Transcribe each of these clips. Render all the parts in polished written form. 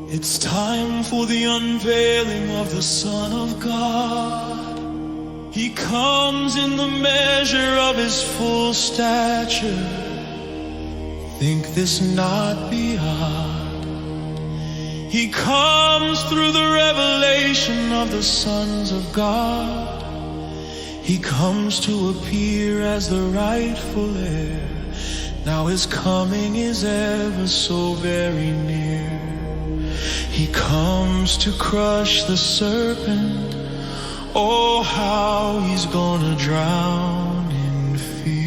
It's time for the unveiling of the Son of God. He comes in the measure of his full stature. Think this not be odd. He comes through the revelation of the sons of God. He comes to appear as the rightful heir. Now his coming is ever so very near. He comes to crush the serpent. Oh, how he's gonna drown in fear.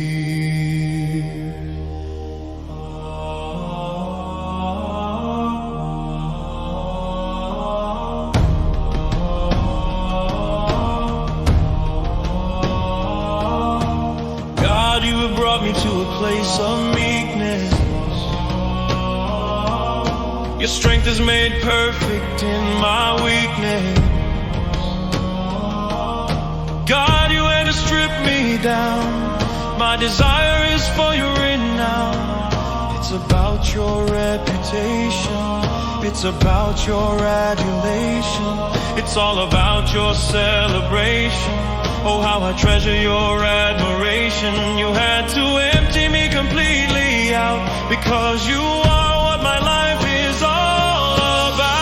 God, you have brought me to a place of meekness. Your strength is made perfect in my weakness. God, you had to strip me down. My desire is for your renown. It's about your reputation. It's about your adulation. It's all about your celebration. Oh, how I treasure your admiration. You had to empty me completely out, because you are what my life is all about.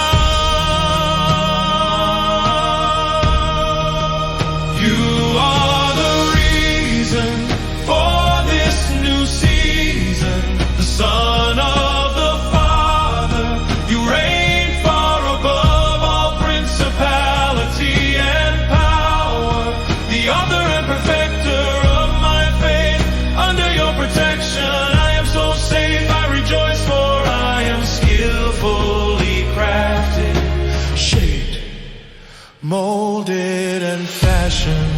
You are the reason for this new season, the Son of the Father. You reign far above all principality and power, the author and perfecter of my faith. Under your protection I am so safe, I rejoice, for I am skillfully crafted, shaped, molded and fashioned.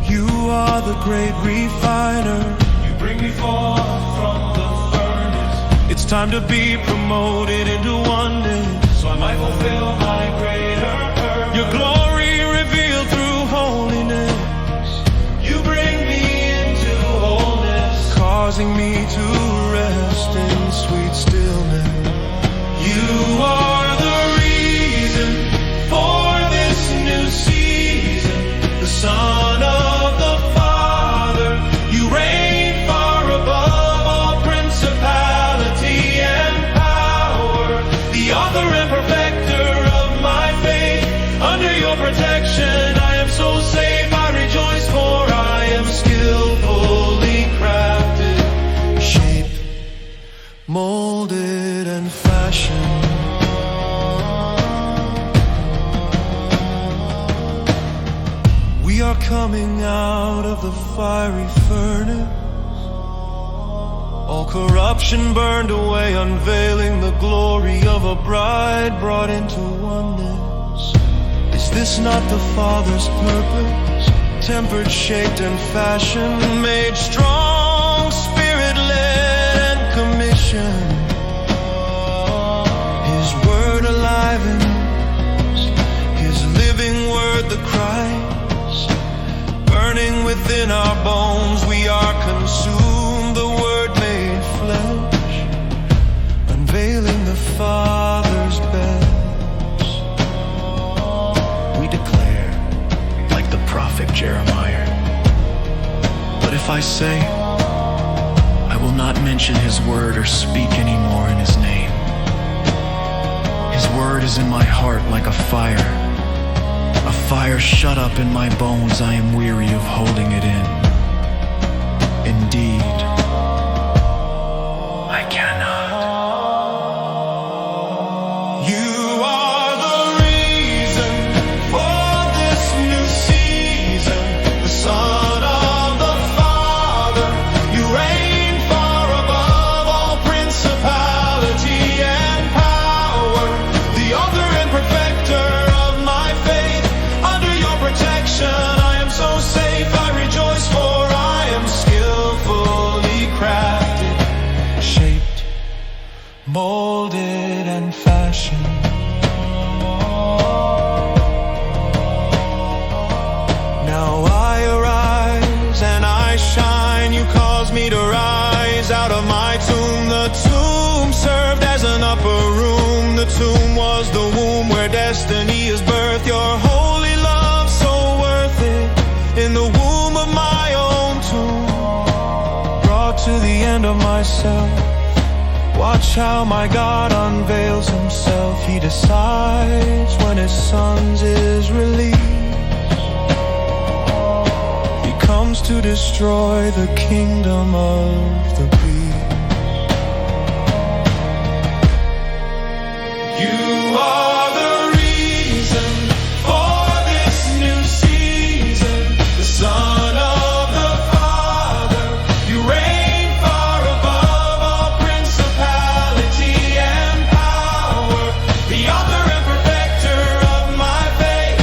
You are the great refiner. You bring me forth from the furnace. It's time to be promoted into oneness, so I might fulfill my greater purpose. Your glory revealed through holiness. You bring me into wholeness, causing me to rest in sweet stillness. You are the reason for this new season, the Son of the Father. You reign far above all principality and power, the author and perfecter of my faith. Under your protection I am so safe, I rejoice, for I am skillfully crafted, shaped, molded and fashioned. We are coming out of the fiery furnace, all corruption burned away, unveiling the glory of a bride brought into oneness. Is this not the Father's purpose? Tempered, shaped and fashioned, made strong, spirit-led and commissioned. His word alive in us, his living word the Christ, burning within our bones. We are consumed, the word made flesh, unveiling the Father's best. We declare, like the prophet Jeremiah, but if I say, I will not mention his word or speak anymore in his name, his word is in my heart like a fire shut up in my bones. I am weary of holding it in. Indeed, I cannot. You are the reason for this new season, the Son of the Father. You reign far above all principality and power, the author and perfecter of my faith. Under your protection I am so safe, I rejoice, himself. Watch how my God unveils himself. He decides when his son's is released. He comes to destroy the kingdom of the beast. You are the reason for this new season, the Son of the Father. You reign far above all principality and power, the author and perfecter of my faith.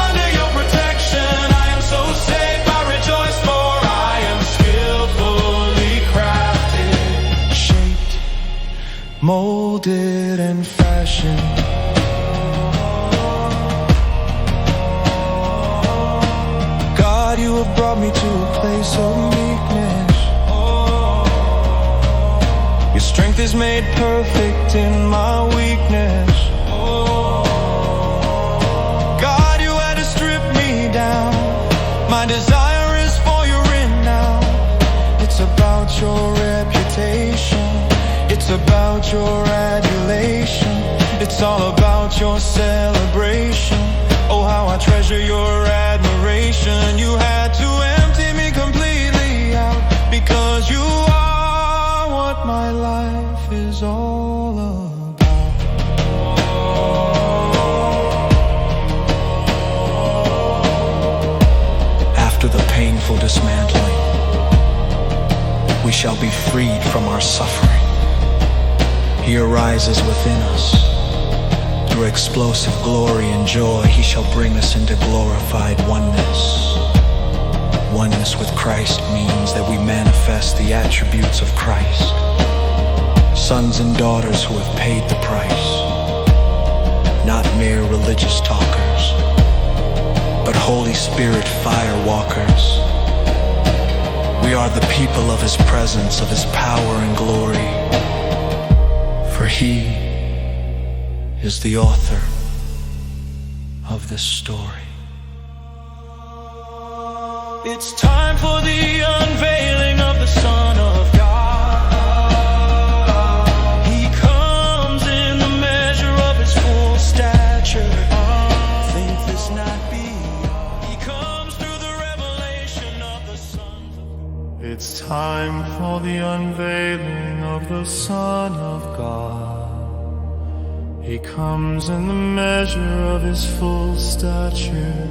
Under your protection I am so safe. I rejoice, for I am skillfully crafted, shaped, molded and fashioned. God, you have brought me to a place of meekness. Your strength is made perfect in my weakness. God, you had to strip me down. My desire is for your renown. It's about your reputation. It's about your adulation. It's all about your celebration. Oh, how I treasure your admiration. You had to empty me completely out, because you are what my life is all about. After the painful dismantling, we shall be freed from our suffering. He arises within us. Through explosive glory and joy, he shall bring us into glorified oneness. Oneness with Christ means that we manifest the attributes of Christ. Sons and daughters who have paid the price. Not mere religious talkers, but Holy Spirit fire walkers. We are the people of his presence, of his power and glory. For he is the author of this story. It's time for the unveiling of the Son of God. He comes in the measure of his full stature. Think this not be. He comes through the revelation of the Son. It's time for the unveiling of the Son of God. He comes in the measure of his full stature.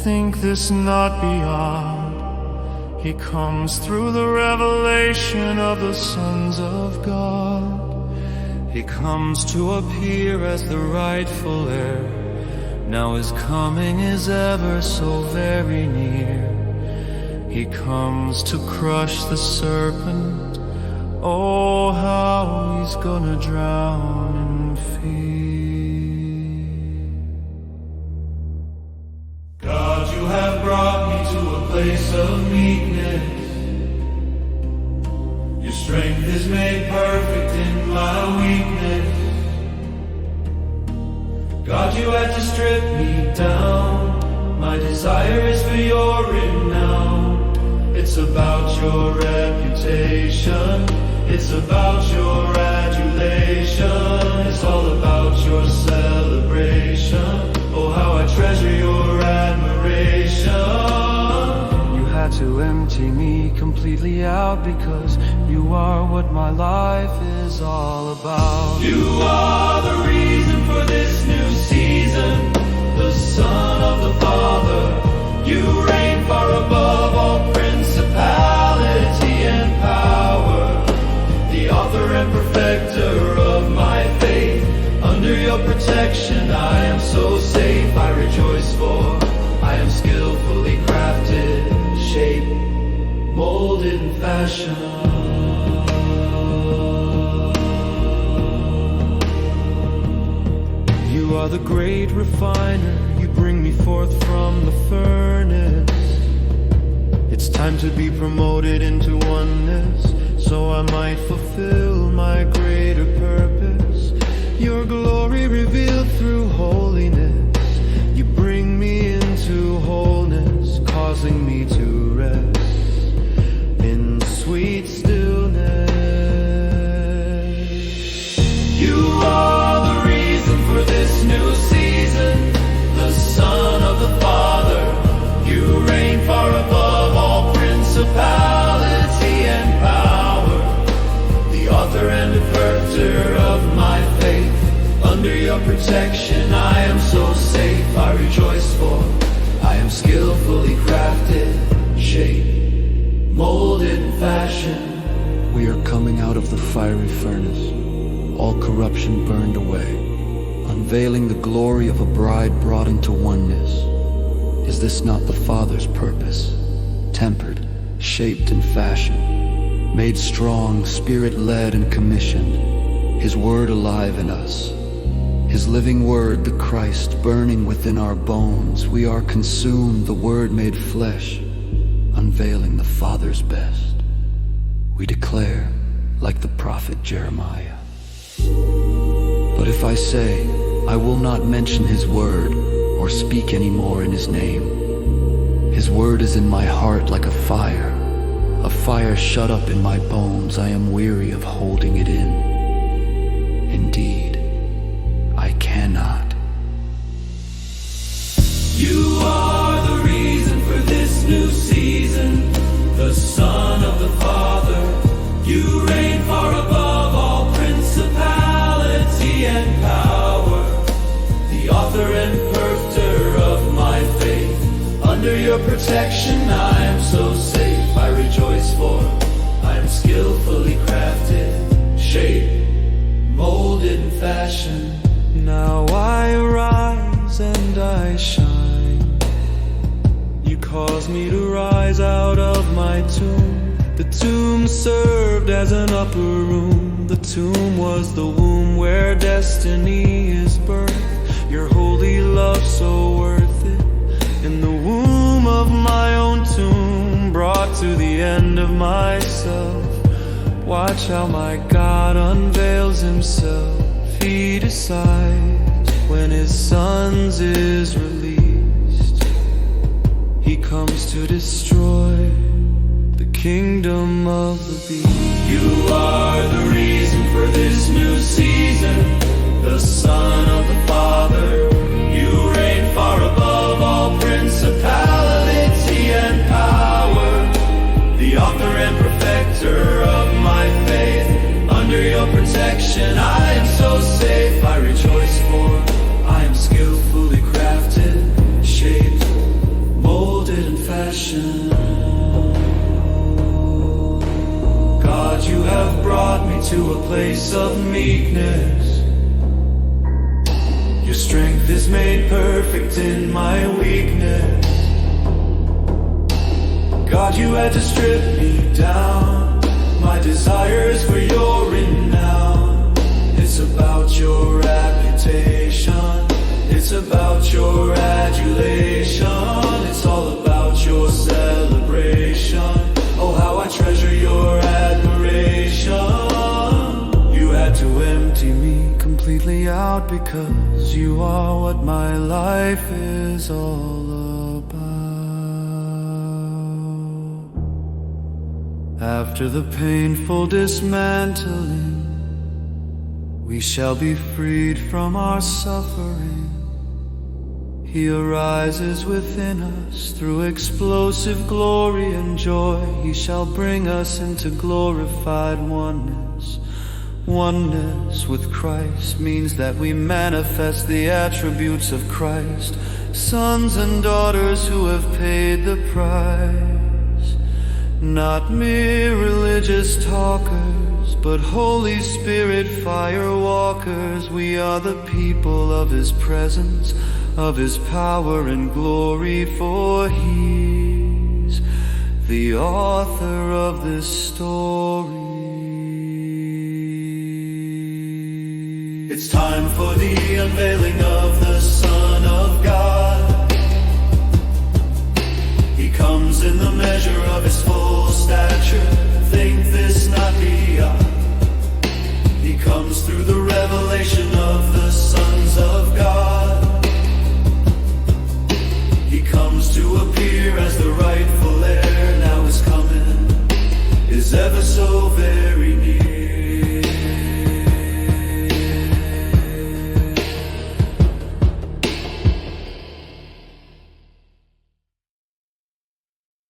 Think this not be odd. He comes through the revelation of the sons of God. He comes to appear as the rightful heir. Now his coming is ever so very near. He comes to crush the serpent. Oh, how he's gonna drown in fear. God, you have brought me to a place of meekness. Your strength is made perfect in my weakness. God, you had to strip me down. My desire is for your renown. It's about your reputation. It's about your adulation. It's all about your celebration. Oh, how I treasure your admiration. You had to empty me completely out, because you are what my life is all about. You are the reason for this new season, the Son of the Father. You reign far above all principality and power, the author and perfecter of my faith. Under your protection I am so safe. I rejoice, for I am skillfully crafted, shaped, molded and fashioned. You are the great refiner. You bring me forth from the furnace. It's time to be promoted into oneness, so I might fulfill my greater purpose. Your glory revealed through holiness. You bring me into wholeness, causing me to rest in sweet stillness. fashion. We are coming out of the fiery furnace, all corruption burned away, unveiling the glory of a bride brought into oneness. Is this not the Father's purpose? Tempered, shaped and fashioned, made strong, Spirit-led and commissioned, His Word alive in us, His living Word, the Christ, burning within our bones. We are consumed, the Word made flesh, unveiling the Father's best. We declare, like the prophet Jeremiah, but if I say, I will not mention His Word, or speak any more in His name, His Word is in my heart like a fire shut up in my bones. I am weary of holding it in. Indeed, I cannot. You are the reason for this new season, the Son of the Father. You reign far above all principality and power, the author and perfecter of my faith. Under your protection I am so safe. I rejoice, for I am skillfully crafted, shaped, molded and fashioned. Now I arise and I shine. You cause me to rise out of my tomb. The tomb served as an upper room. The tomb was the womb where destiny is birthed. Your holy love so worth it. In the womb of my own tomb, brought to the end of myself. Watch how my God unveils Himself. He decides when His Son's is released. He comes to destroy the kingdom of the beast. You are the reason for this new season, the Son of the Father. You reign far above all principality and power, the author and perfecter of my faith. Under your protection I am so safe. I rejoice, for I am skillfully crafted, shaped, molded and fashioned. God, you have brought me to a place of meekness. Your strength is made perfect in my weakness. God, you had to strip me down. My desires for your renown. It's about your reputation. It's about your adulation. It's all about your celebration. Oh, how I treasure your admiration. You had to empty me completely out, because you are what my life is all about. After the painful dismantling, we shall be freed from our suffering. He arises within us through explosive glory and joy. He shall bring us into glorified oneness. Oneness with Christ means that we manifest the attributes of Christ, sons and daughters who have paid the price. Not mere religious talkers, but Holy Spirit fire walkers. We are the people of His presence, of His power and glory, for He's the author of this story. It's time for the unveiling of the Son of God. He comes in the measure of His full stature.